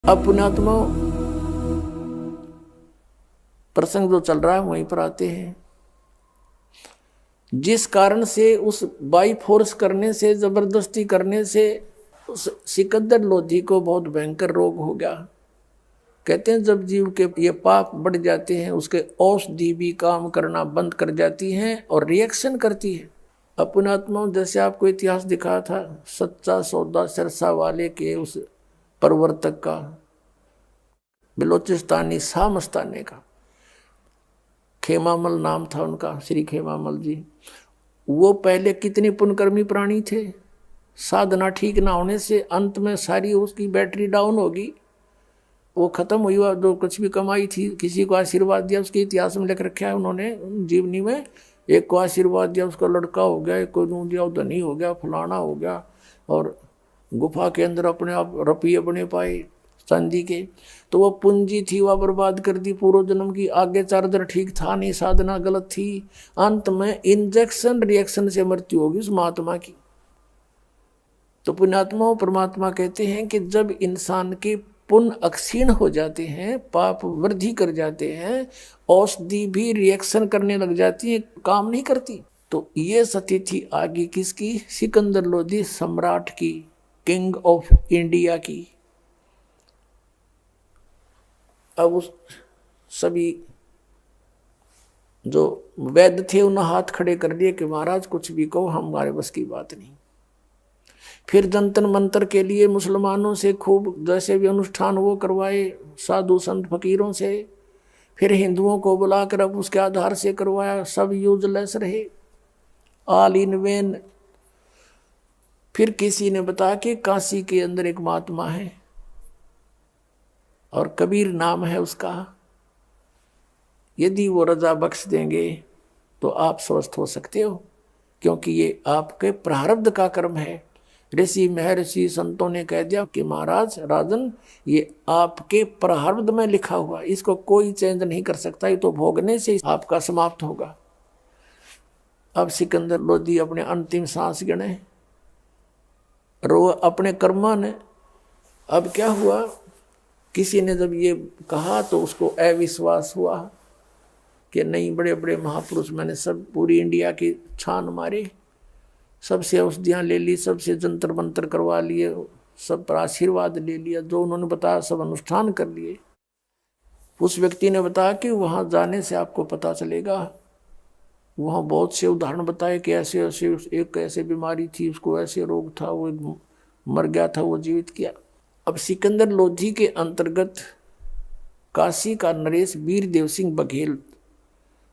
अब पुण्यात्मा प्रसंग जो चल रहा है वहीं पर आते हैं। जिस कारण से उस बाई फोर्स करने से, जबरदस्ती करने से उस सिकंदर लोधी को बहुत भयंकर रोग हो गया। कहते हैं जब जीव के ये पाप बढ़ जाते हैं उसके औषधि भी काम करना बंद कर जाती हैं और रिएक्शन करती है। अपने आत्मा जैसे आपको इतिहास दिखाया था सच्चा सौदा सिरसा वाले के उस प्रवर्तक का, बलोचिस्तानी शाह मस्तानी का, खेमामल नाम था उनका, श्री खेमामल जी। वो पहले कितने पुण्यकर्मी प्राणी थे। साधना ठीक ना होने से अंत में सारी उसकी बैटरी डाउन होगी, वो खत्म हुई। जो कुछ भी कमाई थी किसी को आशीर्वाद दिया, उसके इतिहास में लिख रखा है उन्होंने जीवनी में। एक को आशीर्वाद दिया उसका लड़का हो गया, एक को दूं दिया धनी हो गया, फलाना हो गया, और गुफा के अंदर अपने आप रुपये बने पाए चांदी के। तो वो पूंजी थी वह बर्बाद कर दी पूर्व जन्म की। आगे चार्जर ठीक था नहीं, साधना गलत थी। अंत में इंजेक्शन रिएक्शन से मृत्यु होगी उस महात्मा की। तो पुण्यात्मा परमात्मा कहते हैं कि जब इंसान के पुण्य अक्षीण हो जाते हैं, पाप वृद्धि कर जाते हैं, औषधि भी रिएक्शन करने लग जाती है, काम नहीं करती। तो ये सती थी आगे किसकी? सिकंदर लोधी सम्राट की, किंग ऑफ इंडिया की। अब उस सभी जो वैद्य थे उन्होंने हाथ खड़े कर दिए कि महाराज कुछ भी कहो, हमारे बस की बात नहीं। फिर जंतर मंतर के लिए मुसलमानों से खूब जैसे भी अनुष्ठान वो करवाए, साधु संत फकीरों से। फिर हिंदुओं को बुलाकर अब उसके आधार से करवाया, सब यूजलेस रहे, ऑल इन वेन। फिर किसी ने बताया कि काशी के अंदर एक महात्मा है और कबीर नाम है उसका, यदि वो रजा बख्श देंगे तो आप स्वस्थ हो सकते हो, क्योंकि ये आपके प्रारब्ध का कर्म है। ऋषि महर्षि संतों ने कह दिया कि महाराज राजन, ये आपके प्रारब्ध में लिखा हुआ, इसको कोई चेंज नहीं कर सकता, ये तो भोगने से आपका समाप्त होगा। अब सिकंदर लोधी अपने अंतिम सांस गिने, रो अपने कर्मा ने। अब क्या हुआ, किसी ने जब ये कहा तो उसको अविश्वास हुआ कि नहीं, बड़े बड़े महापुरुष, मैंने सब पूरी इंडिया की छान मारे, सबसे औषधियाँ ले ली, सबसे जंतर मंतर करवा लिए, सब पर आशीर्वाद ले लिया, जो उन्होंने बताया सब अनुष्ठान कर लिए। उस व्यक्ति ने बताया कि वहाँ जाने से आपको पता चलेगा। वहाँ बहुत से उदाहरण बताए कि ऐसे ऐसे एक ऐसे बीमारी थी, उसको ऐसे रोग था, वो मर गया था, वो जीवित किया। अब सिकंदर लोधी के अंतर्गत काशी का नरेश वीर देव सिंह बघेल,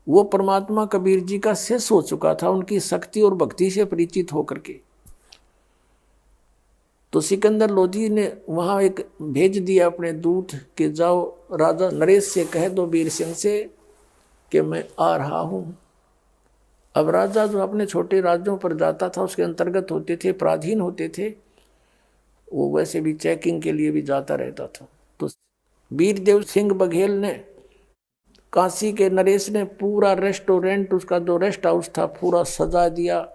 वो परमात्मा कबीर जी का शिष्य हो चुका था, उनकी शक्ति और भक्ति से परिचित होकर के। तो सिकंदर लोधी ने वहां एक भेज दिया अपने दूत कि जाओ राजा नरेश से कह दो वीर सिंह से कि मैं आ रहा हूं। अब राजा जो अपने छोटे राज्यों पर जाता था उसके अंतर्गत होते थे, पराधीन होते थे, वो वैसे भी चेकिंग के लिए भी जाता रहता था। तो वीर देव सिंह बघेल ने, काशी के नरेश ने पूरा रेस्टोरेंट, उसका जो रेस्ट हाउस था पूरा सजा दिया।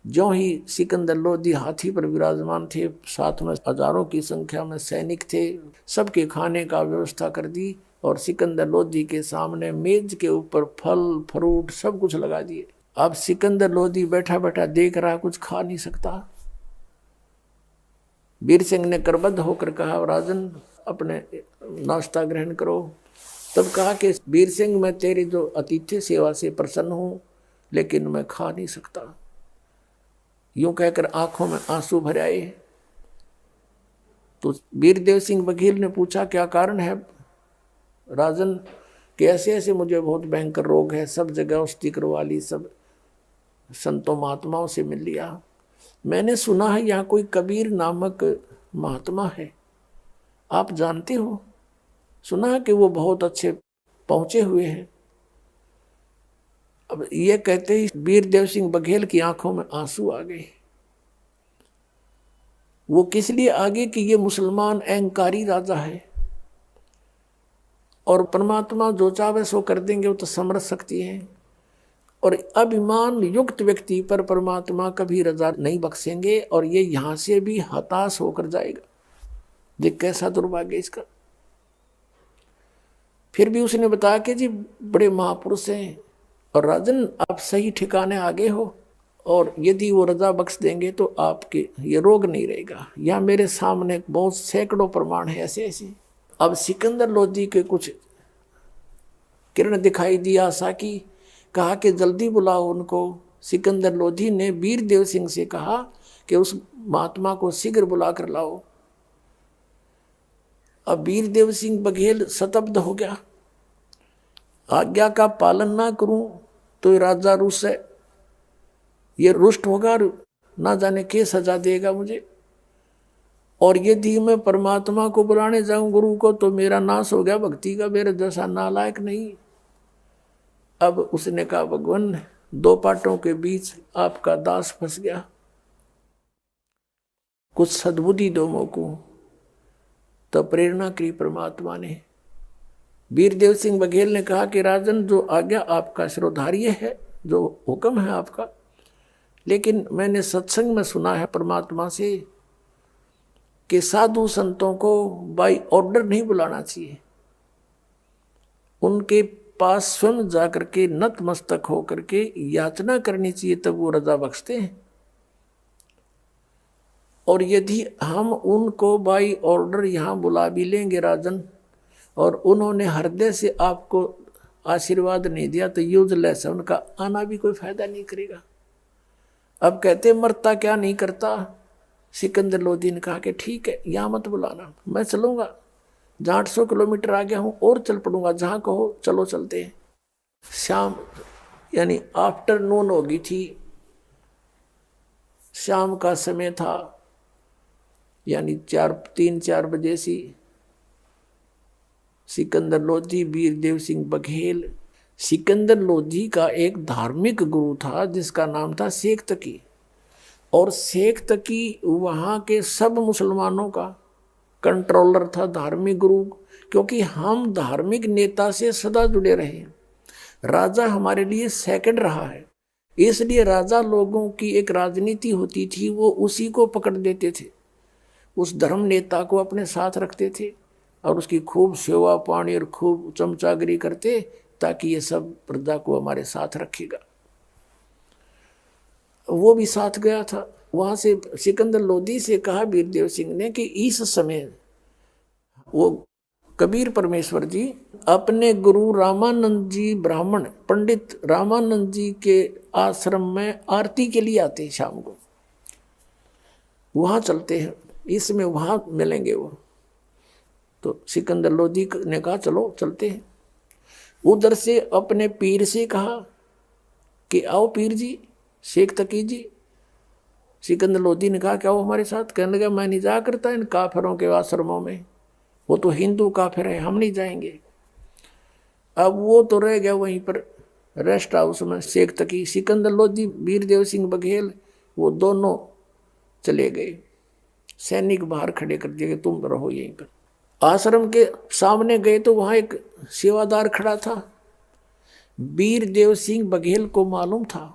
जो ही सिकंदर लोधी हाथी पर विराजमान थे, साथ में हजारों की संख्या में सैनिक थे, सबके खाने का व्यवस्था कर दी और सिकंदर लोधी के सामने मेज के ऊपर फल फ्रूट सब कुछ लगा दिए। अब सिकंदर लोधी बैठा बैठा देख रहा, कुछ खा नहीं सकता। वीर सिंह ने करबद्ध होकर कहा, राजन अपने नाश्ता ग्रहण करो। तब कहा कि वीर सिंह, मैं तेरी जो अतिथि सेवा से प्रसन्न हूँ, लेकिन मैं खा नहीं सकता। यूं कहकर आंखों में आंसू भर आए। तो वीरदेव सिंह बघेल ने पूछा, क्या कारण है राजन? कि ऐसे ऐसे मुझे बहुत भयंकर रोग है, सब जगह औषधि करवा ली, सब संतों महात्माओं से मिल लिया। मैंने सुना है यहाँ कोई कबीर नामक महात्मा है, आप जानते हो? सुना है कि वो बहुत अच्छे पहुंचे हुए हैं। अब ये कहते ही वीरदेव सिंह बघेल की आंखों में आंसू आ गए। वो किस लिए आ गए कि ये मुसलमान अहंकारी राजा है और परमात्मा जो चाहे सो कर देंगे, वो तो समर्थ शक्ति है। और अभिमान युक्त व्यक्ति पर परमात्मा कभी रजा नहीं बख्शेंगे और ये यहाँ से भी हताश होकर जाएगा। देख कैसा दुर्भाग्य इसका। फिर भी उसने बताया कि जी बड़े महापुरुष हैं और राजन आप सही ठिकाने आगे हो, और यदि वो रजा बख्श देंगे तो आपके ये रोग नहीं रहेगा। यहाँ मेरे सामने बहुत सैकड़ों प्रमाण है ऐसे ऐसे। अब सिकंदर लोधी के कुछ किरण दिखाई दी आशा की, कहा कि जल्दी बुलाओ उनको। सिकंदर लोधी ने वीरदेव सिंह से कहा कि उस महात्मा को शीघ्र बुला कर लाओ। अब वीरदेव सिंह बघेल स्तब्ध हो गया। आज्ञा का पालन ना करूं तो राजा रुष्ट है, ये रुष्ट होगा, ना जाने के सजा देगा मुझे, और यदि मैं परमात्मा को बुलाने जाऊं गुरु को तो मेरा नाश हो गया भक्ति का, मेरे जैसा नालायक नहीं। अब उसने कहा भगवान दो पाटों के बीच आपका दास फंस गया, कुछ सद्बुद्धि दो मोको। तो प्रेरणा की परमात्मा ने। वीरदेव सिंह बघेल ने कहा कि राजन जो आज्ञा आपका शिरोधार्य है, जो हुक्म है आपका, लेकिन मैंने सत्संग में सुना है परमात्मा से कि साधु संतों को बाई ऑर्डर नहीं बुलाना चाहिए, उनके पास स्वयं जाकर के नतमस्तक होकर के याचना करनी चाहिए, तब वो रजा बख्शते हैं। और यदि हम उनको बाई ऑर्डर यहाँ बुला भी लेंगे राजन, और उन्होंने हृदय से आपको आशीर्वाद नहीं दिया तो यूजलेस है, उनका आना भी कोई फायदा नहीं करेगा। अब कहते मरता क्या नहीं करता। सिकंदर लोधी ने कहा कि ठीक है यहाँ मत बुलाना, मैं चलूंगा, जहाँ 800 किलोमीटर आ गया हूँ और चल पड़ूंगा, जहाँ कहो चलो चलते हैं। शाम यानी आफ्टरनून हो गई थी, शाम का समय था, यानी 3-4 बजे सी। सिकंदर लोधी वीरदेव सिंह बघेल। सिकंदर लोधी का एक धार्मिक गुरु था जिसका नाम था शेख तकी, और शेख तकी वहाँ के सब मुसलमानों का कंट्रोलर था, धार्मिक गुरु। क्योंकि हम धार्मिक नेता से सदा जुड़े रहे, राजा हमारे लिए सेकंड रहा है, इसलिए राजा लोगों की एक राजनीति होती थी, वो उसी को पकड़ देते थे, उस धर्म नेता को अपने साथ रखते थे और उसकी खूब सेवा पानी और खूब चमचागिरी करते, ताकि ये सब प्रजा को हमारे साथ रखेगा। वो भी साथ गया था। वहां से सिकंदर लोधी से कहा वीरदेव सिंह ने कि इस समय वो कबीर परमेश्वर जी अपने गुरु रामानंद जी ब्राह्मण पंडित रामानंद जी के आश्रम में आरती के लिए आते हैं शाम को, वहां चलते हैं, इसमें वहां मिलेंगे वो। तो सिकंदर लोधी ने कहा चलो चलते हैं। उधर से अपने पीर से कहा कि आओ पीर जी, शेख तकी जी। सिकंदर लोधी ने कहा क्या वो हमारे साथ? कहने लगा मैं नहीं जा करता इन काफिरों के आश्रमों में, वो तो हिंदू काफिर है, हम नहीं जाएंगे। अब वो तो रह गया वहीं पर रेस्ट हाउस में, शेख तकी, सिकंदर लोधी, वीरदेव सिंह बघेल, वो दोनों चले गए। सैनिक बाहर खड़े कर दिए कि तुम रहो यहीं पर। आश्रम के सामने गए तो वहां एक सेवादार खड़ा था। वीरदेव सिंह बघेल को मालूम था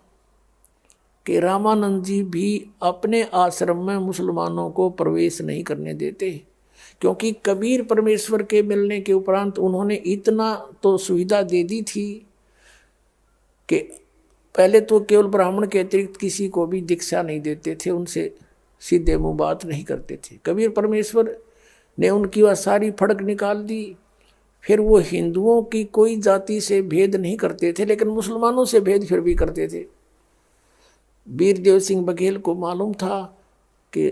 कि रामानंद जी भी अपने आश्रम में मुसलमानों को प्रवेश नहीं करने देते, क्योंकि कबीर परमेश्वर के मिलने के उपरांत उन्होंने इतना तो सुविधा दे दी थी कि पहले तो केवल ब्राह्मण के अतिरिक्त किसी को भी दीक्षा नहीं देते थे, उनसे सीधे मुंह बात नहीं करते थे। कबीर परमेश्वर ने उनकी वह सारी फड़क निकाल दी। फिर वो हिंदुओं की कोई जाति से भेद नहीं करते थे, लेकिन मुसलमानों से भेद फिर भी करते थे। वीरदेव सिंह बघेल को मालूम था कि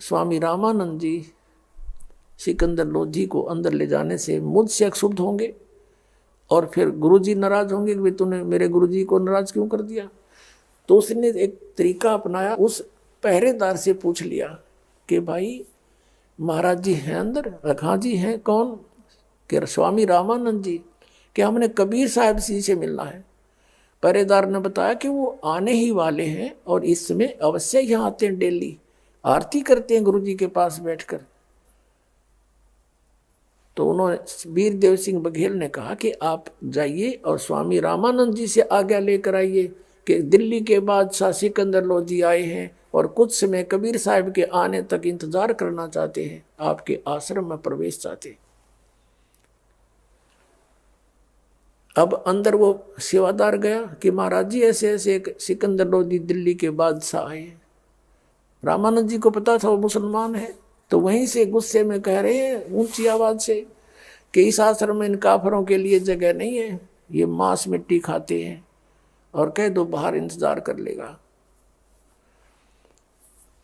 स्वामी रामानंद जी सिकंदर लोधी को अंदर ले जाने से मुझसे अक्षुब्ध होंगे और फिर गुरुजी नाराज होंगे कि तूने मेरे गुरुजी को नाराज क्यों कर दिया। तो उसने एक तरीका अपनाया, उस पहरेदार से पूछ लिया कि भाई महाराज जी हैं अंदर? हाँ जी हैं। कौन? कि स्वामी रामानंद जी। कि हमने कबीर साहब जी से मिलना है। पहरेदार ने बताया कि वो आने ही वाले हैं और इस समय अवश्य यहाँ आते हैं, डेली आरती करते हैं गुरुजी के पास बैठकर। तो उन्होंने वीरदेव सिंह बघेल ने कहा कि आप जाइए और स्वामी रामानंद जी से आज्ञा लेकर आइए कि दिल्ली के बादशाह सिकंदर लोधी आए हैं और कुछ समय कबीर साहब के आने तक इंतजार करना चाहते हैं, आपके आश्रम में प्रवेश चाहते हैं। अब अंदर वो सेवादार गया कि महाराज जी ऐसे ऐसे एक सिकंदर लोधी दिल्ली के बादशाह आए। रामानंद जी को पता था वो मुसलमान है, तो वहीं से गुस्से में कह रहे हैं ऊंची आवाज से कि इस आश्रम में इन काफरों के लिए जगह नहीं है, ये मांस मिट्टी खाते हैं, और कह दो बाहर इंतजार कर लेगा।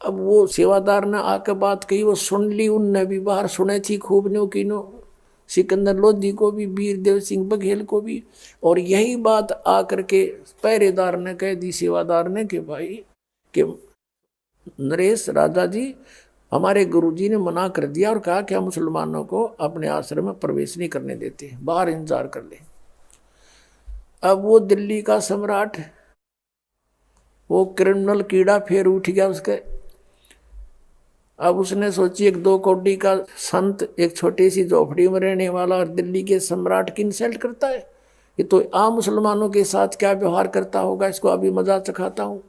अब वो सेवादार ने आकर बात कही, वो सुन ली, उनने भी बाहर सुने थी खूब नो की नो, सिकंदर लोधी को भी, वीरदेव सिंह बघेल को भी। और यही बात आकर के पहरेदार ने कह दी सेवादार ने कि भाई कि नरेश राजा जी, हमारे गुरुजी ने मना कर दिया और कहा कि हम मुसलमानों को अपने आश्रम में प्रवेश नहीं करने देते, बाहर इंतजार कर ले। अब वो दिल्ली का सम्राट, वो क्रिमिनल कीड़ा फिर उठ गया उसके। अब उसने सोची एक 2 कौड़ी का संत एक छोटी सी झोपड़ी में रहने वाला और दिल्ली के सम्राट की इंसल्ट करता है, ये तो आम मुसलमानों के साथ क्या व्यवहार करता होगा, इसको अभी मजा चखाता हूँ।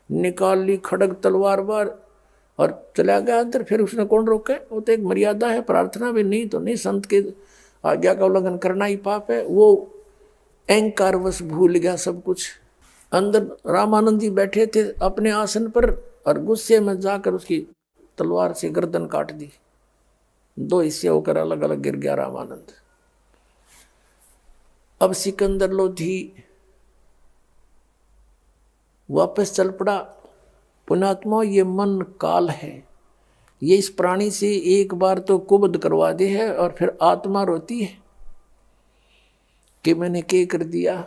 निकाल ली खड़ग तलवार बार और चला गया अंदर। फिर उसने कौन रोके, वो तो एक मर्यादा है, प्रार्थना भी नहीं तो नहीं, संत के आज्ञा का उल्लंघन करना ही पाप है। वो अहंकारवश भूल गया सब कुछ। अंदर रामानंद जी बैठे थे अपने आसन पर और गुस्से में जाकर उसकी तलवार से गर्दन काट दी, 2 हिस्से होकर अलग अलग गिर गया रामानंद। अब सिकंदर लोधी वापस चल पड़ा। पुण्यात्मा, ये मन काल है, ये इस प्राणी से एक बार तो कुबद करवा दे है और फिर आत्मा रोती है कि मैंने क्या कर दिया।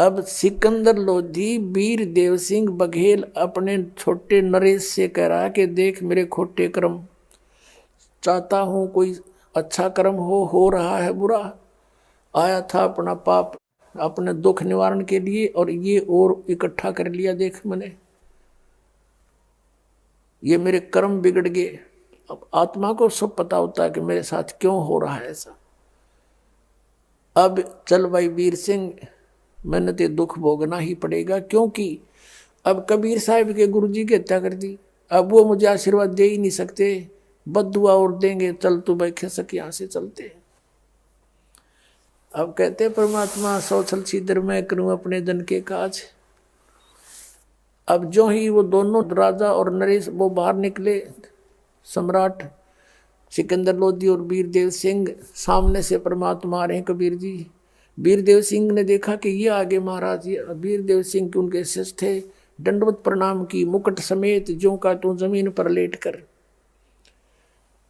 अब सिकंदर लोधी वीर देव सिंह बघेल अपने छोटे नरेश से कह रहा है कि देख मेरे खोटे कर्म, चाहता हूं कोई अच्छा कर्म हो रहा है बुरा। आया था अपना पाप अपने दुख निवारण के लिए और ये और इकट्ठा कर लिया, देख मैंने, ये मेरे कर्म बिगड़ गए। अब आत्मा को सब पता होता है कि मेरे साथ क्यों हो रहा है ऐसा। अब चल भाई वीर सिंह, मैंने तो दुख भोगना ही पड़ेगा, क्योंकि अब कबीर साहब के गुरुजी की हत्या कर दी। अब वो मुझे आशीर्वाद दे ही नहीं सकते, बद्दुआ और देंगे, चल तू भाई खिसक यहाँ से चलते हैं। अब कहते परमात्मा सौछल सीधर मैं करूं अपने जन के काज। अब जो ही वो दोनों राजा और नरेश वो बाहर निकले, सम्राट सिकंदर लोधी और वीरदेव सिंह, सामने से परमात्मा आ रहे हैं कबीर जी। वीरदेव सिंह ने देखा कि ये आगे महाराज, ये वीरदेव सिंह के उनके शिष्य थे, दंडवत प्रणाम की, मुकुट समेत ज्यों का तू जमीन पर लेट कर।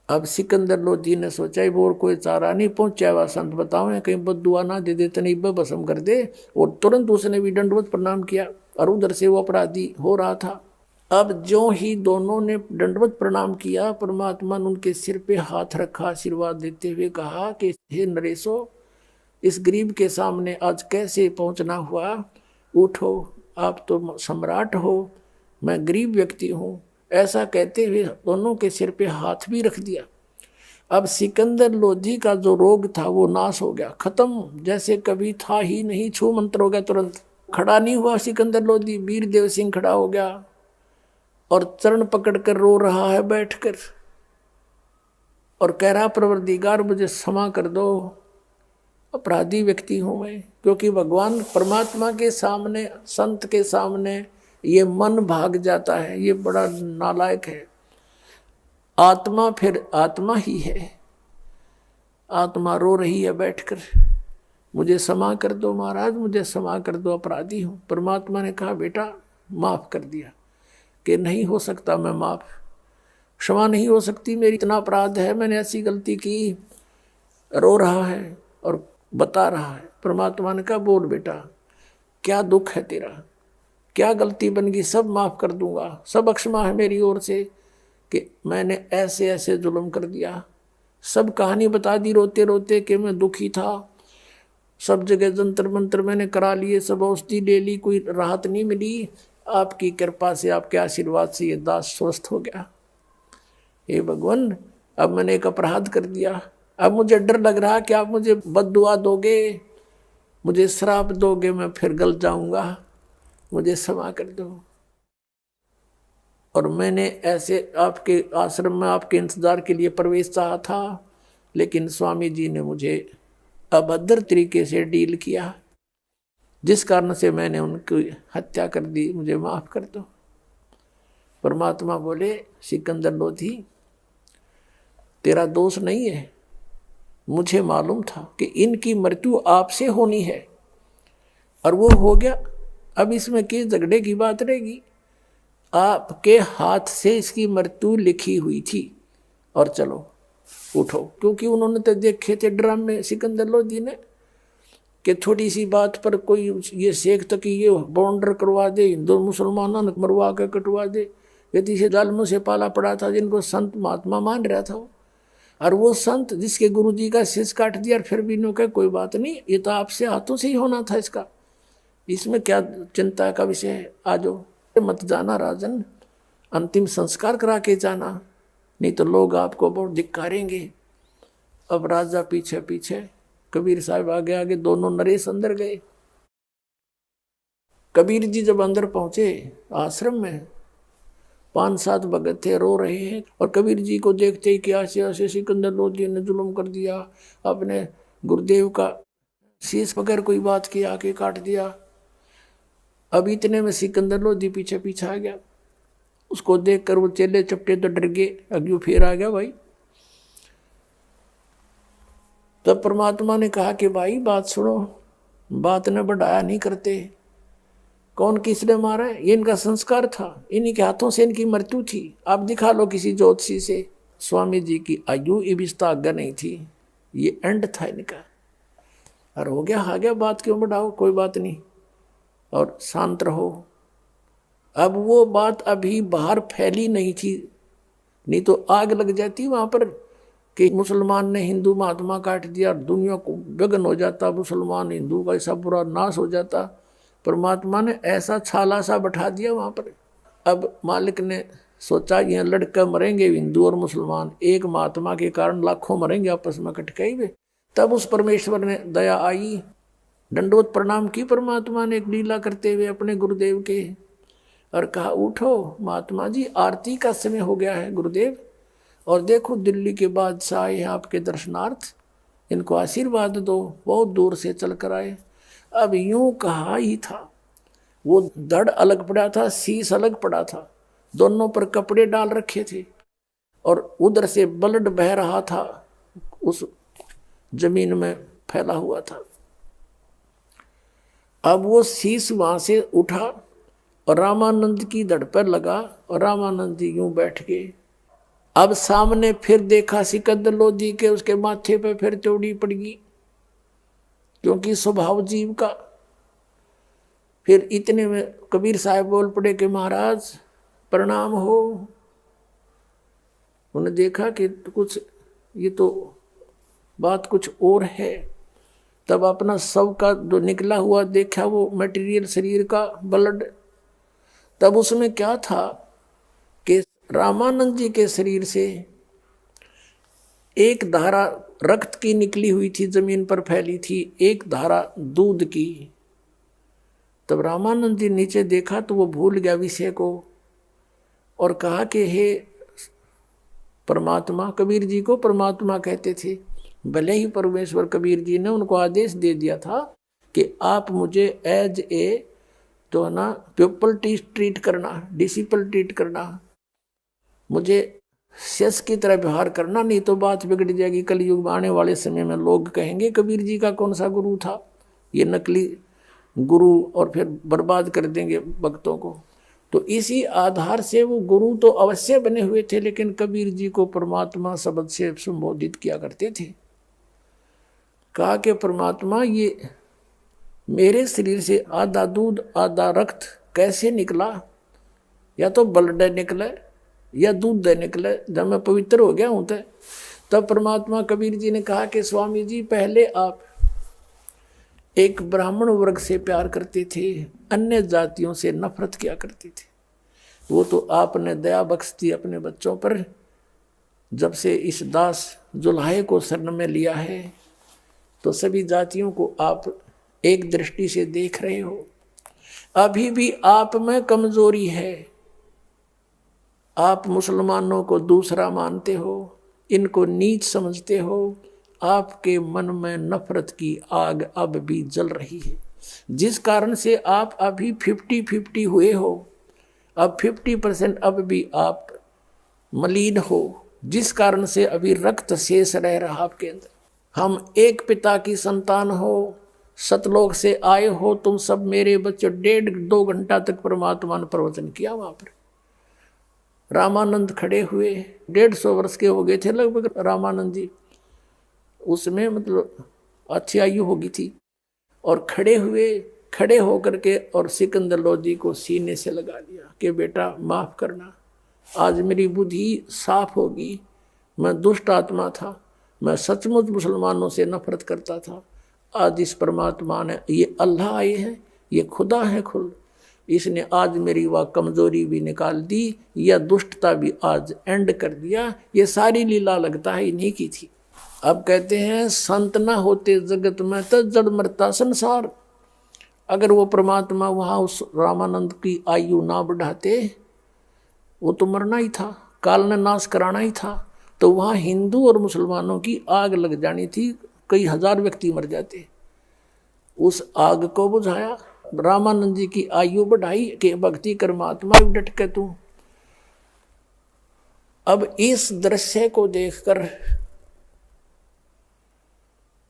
अब सिकंदर लोधी ने सोचा वो कोई चारा नहीं पहुंचा हुआ संत बताओ कहीं बद्दुआ ना दे दे, तनी भस्म कर दे। और तुरंत उसने भी दंडवत प्रणाम किया और उधर से वो अपराधी हो रहा था। अब जो ही दोनों ने दंडवत प्रणाम किया, परमात्मा ने उनके सिर पे हाथ रखा, आशीर्वाद देते हुए कहा कि हे नरेशो, इस गरीब के सामने आज कैसे पहुंचना हुआ, उठो, आप तो सम्राट हो, मैं गरीब व्यक्ति हूँ। ऐसा कहते हुए दोनों के सिर पे हाथ भी रख दिया। अब सिकंदर लोधी का जो रोग था वो नाश हो गया, खत्म, जैसे कभी था ही नहीं, छू मंत्र हो गया तुरंत। खड़ा नहीं हुआ सिकंदर लोधी, वीरदेव सिंह खड़ा हो गया और चरण पकड़कर रो रहा है बैठकर और कह रहा परवरदिगार मुझे क्षमा कर दो, अपराधी व्यक्ति हूं मैं। क्योंकि भगवान परमात्मा के सामने, संत के सामने ये मन भाग जाता है, ये बड़ा नालायक है। आत्मा फिर आत्मा ही है, आत्मा रो रही है बैठकर, मुझे क्षमा कर दो महाराज, मुझे क्षमा कर दो, अपराधी हूं। परमात्मा ने कहा बेटा माफ कर दिया, कि नहीं हो सकता मैं माफ, क्षमा नहीं हो सकती मेरी, इतना अपराध है, मैंने ऐसी गलती की। रो रहा है और बता रहा है। परमात्मा ने कहा बोल बेटा क्या दुख है तेरा, क्या गलती बन गई, सब माफ कर दूंगा, सब अक्षमा है मेरी ओर से कि मैंने ऐसे ऐसे जुल्म कर दिया। सब कहानी बता दी रोते रोते कि मैं दुखी था, सब जगह जंतर मंतर मैंने करा लिए, सब औषधि ले ली, कोई राहत नहीं मिली। आपकी कृपा से, आपके आशीर्वाद से ये दास स्वस्थ हो गया। हे भगवान, अब मैंने एक अपराध कर दिया, अब मुझे डर लग रहा कि आप मुझे बद्दुआ दोगे, मुझे श्राप दोगे, मैं फिर गल जाऊंगा, मुझे क्षमा कर दो। और मैंने ऐसे आपके आश्रम में आपके इंतजार के लिए प्रवेश चाहा था, लेकिन स्वामी जी ने मुझे अभद्र तरीके से डील किया, जिस कारण से मैंने उनकी हत्या कर दी, मुझे माफ कर दो। परमात्मा बोले, सिकंदर लोधी, तेरा दोष नहीं है, मुझे मालूम था कि इनकी मृत्यु आपसे होनी है और वो हो गया। अब इसमें किस झगड़े की बात रहेगी? आपके हाथ से इसकी मृत्यु लिखी हुई थी और चलो उठो। क्योंकि उन्होंने तो देखे थे ड्रामे सिकंदर लोधी ने कि थोड़ी सी बात पर कोई ये शेख तक ये बॉर्डर करवा दे, हिंदू मुसलमानों ने मरवा के कटवा दे। यदि से जालमों से पाला पड़ा था, जिनको संत महात्मा मान रहा था वो, और वो संत जिसके गुरु जी का शीश काट दिया, और फिर भी इन्हों कहा कोई बात नहीं, ये तो आपसे हाथों से ही होना था, इसका इसमें क्या चिंता का विषय है, आ जाओ। मत जाना राजन, अंतिम संस्कार करा के जाना, नहीं तो लोग आपको बहुत धिक्कारेंगे। अब राजा पीछे पीछे, कबीर साहब आगे आगे, दोनों नरेश अंदर गए। कबीर जी जब अंदर पहुंचे आश्रम में, 5-7 भगत थे, रो रहे हैं, और कबीर जी को देखते ही कि ऐसे सिकंदर लोधी ने जुल्म कर दिया, अपने गुरुदेव का शीश बगैर कोई बात की आके काट दिया। अब इतने में सिकंदर लोधी पीछे पीछे आ गया। उसको देखकर वो चेले चपटे तो डर गए, अग्यू फिर आ गया भाई। तब परमात्मा ने कहा कि भाई बात सुनो, बात ने बढ़ाया नहीं करते। कौन किसने मारा है? ये इनका संस्कार था, इन्हीं के हाथों से इनकी मृत्यु थी। आप दिखा लो किसी ज्योतिषी से। स्वामी जी की आयु इबिस्ता आज्ञा नहीं थी, ये एंड था इनका। और हो गया आ गया, बात क्यों बढ़ाओ, कोई बात नहीं, और शांत रहो। अब वो बात अभी बाहर फैली नहीं थी, नहीं तो आग लग जाती वहां पर कि मुसलमान ने हिंदू महात्मा काट दिया, दुनिया को गगन हो जाता, मुसलमान हिंदू का ऐसा पूरा नाश हो जाता। परमात्मा ने ऐसा छाला सा बैठा दिया वहां पर। अब मालिक ने सोचा ये लड़के मरेंगे, हिंदू और मुसलमान, एक महात्मा के कारण लाखों मरेंगे आपस में कटकाई में। तब उस परमेश्वर ने दया आई, दंडोत प्रणाम की परमात्मा ने एक लीला करते हुए अपने गुरुदेव के, और कहा उठो महात्मा जी, आरती का समय हो गया है गुरुदेव, और देखो दिल्ली के बादशाह आए हैं आपके दर्शनार्थ, इनको आशीर्वाद दो, बहुत दूर से चल कर आए। अब यूं कहा ही था, वो धड़ अलग पड़ा था, शीश अलग पड़ा था, दोनों पर कपड़े डाल रखे थे, और उधर से ब्लड बह रहा था, उस जमीन में फैला हुआ था। अब वो शीश वहां से उठा और रामानंद की धड़ पर लगा, और रामानंद जी यूं बैठ गए। अब सामने फिर देखा सिकंदर लोधी के, उसके माथे पे फिर चौड़ी पड़ गई, क्योंकि स्वभाव जीव का। फिर इतने में कबीर साहब बोल पड़े कि महाराज प्रणाम हो। उन्हें देखा कि कुछ ये तो बात कुछ और है। तब अपना सब का जो निकला हुआ देखा, वो मटेरियल शरीर का ब्लड, तब उसमें क्या था कि रामानंद जी के शरीर से एक धारा रक्त की निकली हुई थी, जमीन पर फैली थी, एक धारा दूध की। तब रामानंद जी नीचे देखा तो वो भूल गया विषय को, और कहा कि हे परमात्मा, कबीर जी को परमात्मा कहते थे, भले ही परमेश्वर कबीर जी ने उनको आदेश दे दिया था कि आप मुझे एज ए तो है ना पीपल ट्रीट करना, डिसिपल ट्रीट करना, मुझे शेष की तरह व्यवहार करना, नहीं तो बात बिगड़ जाएगी। कलयुग में आने वाले समय में लोग कहेंगे कबीर जी का कौन सा गुरु था, ये नकली गुरु, और फिर बर्बाद कर देंगे भक्तों को। तो इसी आधार से वो गुरु तो अवश्य बने हुए थे, लेकिन कबीर जी को परमात्मा शब्द से संबोधित किया करते थे। कहा कि परमात्मा, ये मेरे शरीर से आधा दूध आधा रक्त कैसे निकला? या तो ब्लड निकले या दूध दे निकले, जब मैं पवित्र हो गया हूं तो। तब परमात्मा कबीर जी ने कहा कि स्वामी जी, पहले आप एक ब्राह्मण वर्ग से प्यार करते थे, अन्य जातियों से नफरत किया करते थे। वो तो आपने दया बख्श दी अपने बच्चों पर, जब से इस दास जुल्हाए को शरण में लिया है, तो सभी जातियों को आप एक दृष्टि से देख रहे हो। अभी भी आप में कमजोरी है, आप मुसलमानों को दूसरा मानते हो, इनको नीच समझते हो, आपके मन में नफरत की आग अब भी जल रही है, जिस कारण से आप अभी 50-50 हुए हो। अब 50% अब भी आप मलिन हो, जिस कारण से अभी रक्त शेष रह रहा आपके अंदर। हम एक पिता की संतान हो, सतलोक से आए हो तुम सब मेरे बच्चे। 1.5-2 घंटा तक परमात्मा ने प्रवचन किया वहां पर। रामानंद खड़े हुए, 150 वर्ष के हो गए थे लगभग रामानंद जी, उसमें मतलब अच्छी आयु होगी थी। और खड़े हुए, खड़े होकर के और सिकंदर लोधी को सीने से लगा लिया कि बेटा माफ करना, आज मेरी बुद्धि साफ होगी। मैं दुष्ट आत्मा था, मैं सचमुच मुसलमानों से नफरत करता था। आज इस परमात्मा ने, ये अल्लाह आए हैं, ये खुदा है खुद, इसने आज मेरी वह कमजोरी भी निकाल दी, यह दुष्टता भी आज एंड कर दिया। ये सारी लीला लगता है इन्हीं की थी। अब कहते हैं संत न होते जगत में तो जड़ मरता संसार। अगर वो परमात्मा वहाँ उस रामानंद की आयु ना बढ़ाते, वो तो मरना ही था, काल ने नाश कराना ही था, तो वहाँ हिंदू और मुसलमानों की आग लग जानी थी, कई हजार व्यक्ति मर जाते। उस आग को बुझाया, रामानंद जी की आयु बढ़ाई कि भक्ति कर्मात्मा डट के तू। अब इस दृश्य को देखकर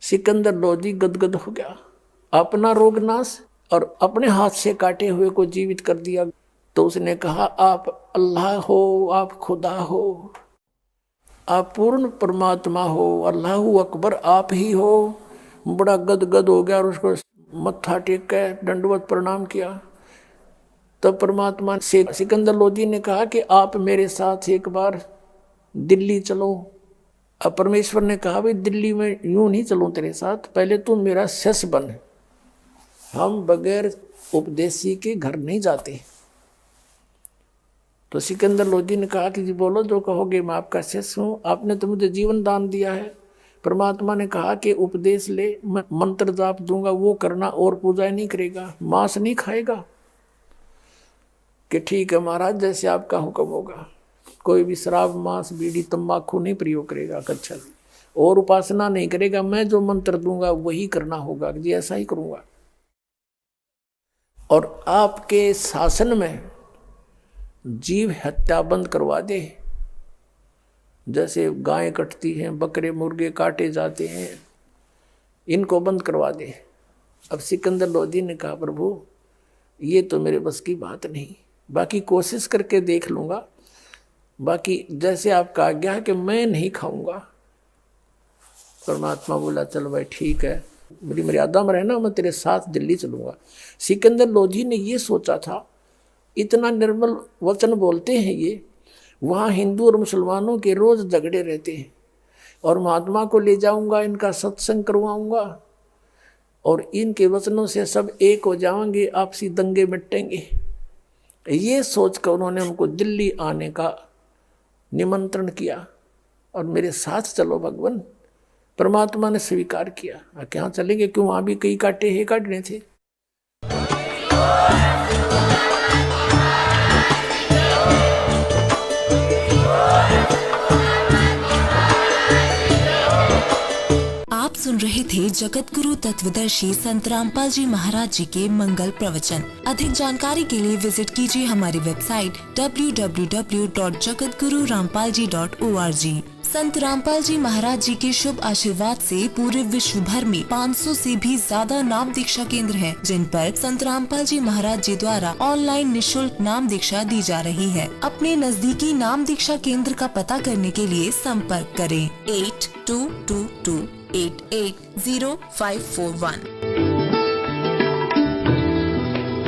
सिकंदर लोधी गदगद हो गया। अपना रोग नाश और अपने हाथ से काटे हुए को जीवित कर दिया। तो उसने कहा आप अल्लाह हो, आप खुदा हो, आप पूर्ण परमात्मा हो, अल्लाहु अकबर आप ही हो। बड़ा गदगद हो गया और उसको मत्था टेक के दंडवत प्रणाम किया। तब परमात्मा से सिकंदर लोधी ने कहा कि आप मेरे साथ एक बार दिल्ली चलो। अब परमेश्वर ने कहा भाई दिल्ली में यूं नहीं चलूं तेरे साथ, पहले तू मेरा शिष्य बन। हम बगैर उपदेशी के घर नहीं जाते। तो सिकंदर लोधी ने कहा कि जी बोलो जो कहोगे, मैं आपका शिष्य हूँ, आपने तो मुझे जीवन दान दिया है। परमात्मा ने कहा कि उपदेश ले, मैं मंत्र जाप दूंगा वो करना और पूजा नहीं करेगा, मांस नहीं खाएगा। कि ठीक है महाराज जैसे आपका हुक्म होगा। कोई भी शराब मांस बीड़ी तंबाकू नहीं प्रयोग करेगा, कच्छा और उपासना नहीं करेगा। मैं जो मंत्र दूंगा वही करना होगा, जी ऐसा ही करूंगा। और आपके शासन में जीव हत्या बंद करवा दे। जैसे गायें कटती हैं, बकरे मुर्गे काटे जाते हैं, इनको बंद करवा दे। अब सिकंदर लोधी ने कहा प्रभु ये तो मेरे बस की बात नहीं, बाकी कोशिश करके देख लूंगा, बाकी जैसे आपका आज्ञा है कि मैं नहीं खाऊंगा। परमात्मा बोला चल भाई ठीक है, मेरी मर्यादा में रहना, मैं तेरे साथ दिल्ली चलूंगा। सिकंदर लोधी ने ये सोचा था इतना निर्मल वचन बोलते हैं ये, वहाँ हिंदू और मुसलमानों के रोज झगड़े रहते हैं, और महात्मा को ले जाऊंगा, इनका सत्संग करवाऊंगा और इनके वचनों से सब एक हो जाएंगे, आपसी दंगे मिटेंगे। ये सोचकर उन्होंने उनको दिल्ली आने का निमंत्रण किया और मेरे साथ चलो भगवान। परमात्मा ने स्वीकार किया। क्या चलेंगे, क्यों, वहाँ भी कई काटे हैं, काटने थे। आप सुन रहे थे जगत गुरु तत्वदर्शी संत रामपाल जी महाराज जी के मंगल प्रवचन। अधिक जानकारी के लिए विजिट कीजिए हमारी वेबसाइट www.jagatgururampalji.org। संत रामपाल जी महाराज जी के शुभ आशीर्वाद से पूरे विश्व भर में 500 से भी ज्यादा नाम दीक्षा केंद्र हैं, जिन पर संत रामपाल जी महाराज जी द्वारा ऑनलाइन निशुल्क नाम दीक्षा दी जा रही है। अपने नजदीकी नाम दीक्षा केंद्र का पता करने के लिए संपर्क करें 8222880541।